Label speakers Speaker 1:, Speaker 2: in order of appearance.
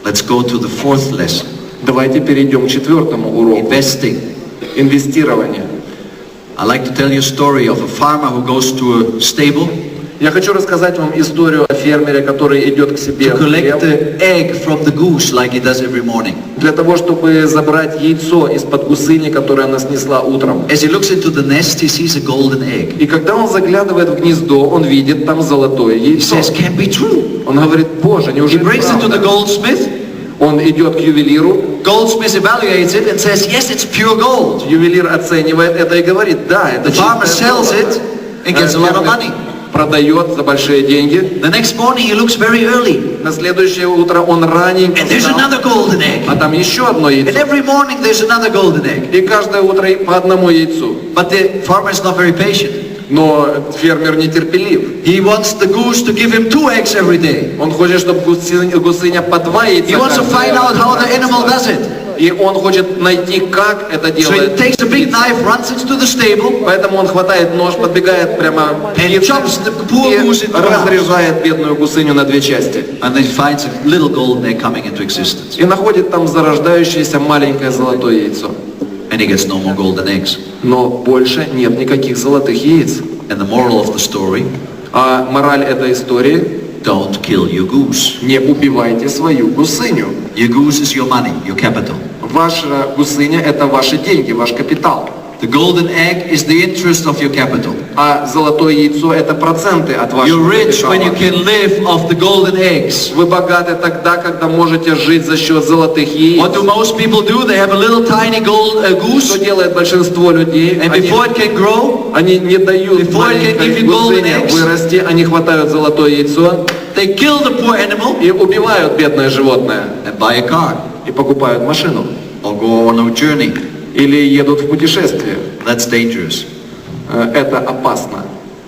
Speaker 1: Let's go to the fourth lesson.
Speaker 2: Давайте перейдем к четвертому уроку.
Speaker 1: Investing.
Speaker 2: Инвестирование.
Speaker 1: I'd like to tell you a story of a farmer who goes to a stable
Speaker 2: Я хочу рассказать вам историю о фермере, который идет к себе
Speaker 1: to
Speaker 2: в
Speaker 1: collect
Speaker 2: хлев
Speaker 1: the egg from the goose like he does every morning.
Speaker 2: для того, чтобы забрать яйцо из-под гусыни, которое она снесла утром.
Speaker 1: As he looks into the nest, he sees a golden egg.
Speaker 2: И когда он заглядывает в гнездо, он видит там золотое
Speaker 1: He
Speaker 2: яйцо.
Speaker 1: says, "Can't be true."
Speaker 2: Он говорит: Боже,
Speaker 1: He
Speaker 2: неужели
Speaker 1: brings it to the
Speaker 2: правда?
Speaker 1: goldsmith.
Speaker 2: Он идет к ювелиру,
Speaker 1: Goldsmith evaluates it and says, "Yes, it's pure gold."
Speaker 2: ювелир оценивает это и говорит: да, это
Speaker 1: The farmer
Speaker 2: чистое
Speaker 1: sells
Speaker 2: золото.
Speaker 1: it and gets a lot of money.
Speaker 2: Продает за большие деньги.
Speaker 1: The next morning he looks very early
Speaker 2: На следующее утро он раненько
Speaker 1: and there's
Speaker 2: встал,
Speaker 1: another golden egg.
Speaker 2: а там еще одно
Speaker 1: And
Speaker 2: яйцо.
Speaker 1: every morning there's another golden egg.
Speaker 2: И каждое утро по одному яйцу.
Speaker 1: But the farmer is not very patient.
Speaker 2: Но фермер нетерпелив.
Speaker 1: He wants the goose to give him 2 eggs every day.
Speaker 2: Он хочет, чтобы гусыня по 2 яйца.
Speaker 1: He wants to
Speaker 2: каждый
Speaker 1: find out how the animal does it.
Speaker 2: И он хочет найти, как это
Speaker 1: So he
Speaker 2: делает.
Speaker 1: takes a big knife, runs into the stable,
Speaker 2: Поэтому он хватает нож, подбегает прямо к
Speaker 1: and
Speaker 2: птице
Speaker 1: chops the poor
Speaker 2: и
Speaker 1: goose into half.
Speaker 2: разрезает бедную гусыню на 2 части.
Speaker 1: And then he finds a little golden egg coming into existence.
Speaker 2: И находит там зарождающееся маленькое золотое яйцо.
Speaker 1: And he gets no more golden eggs.
Speaker 2: Но больше нет никаких золотых яиц.
Speaker 1: And the moral of the story,
Speaker 2: А мораль этой истории:
Speaker 1: don't kill your goose.
Speaker 2: не убивайте свою гусыню.
Speaker 1: Your goose is your money, your capital.
Speaker 2: Ваша гусыня – это ваши деньги, ваш капитал.
Speaker 1: The golden egg is the interest of your capital.
Speaker 2: А золотое яйцо – это проценты от вашего
Speaker 1: You're rich
Speaker 2: капитала.
Speaker 1: when you can live off the golden eggs.
Speaker 2: Вы богаты тогда, когда можете жить за счет золотых яиц.
Speaker 1: What do most people do? They have a little tiny goose,
Speaker 2: Что делает большинство людей?
Speaker 1: and before it can grow,
Speaker 2: Они не дают
Speaker 1: Before it can
Speaker 2: маленькой
Speaker 1: give you golden
Speaker 2: гусыне
Speaker 1: eggs.
Speaker 2: вырасти, они хватают золотое яйцо
Speaker 1: they kill the poor animal
Speaker 2: и убивают бедное животное.
Speaker 1: and buy a car
Speaker 2: И покупают машину.
Speaker 1: or go on a journey.
Speaker 2: Или едут в путешествие.
Speaker 1: That's dangerous.
Speaker 2: Это опасно.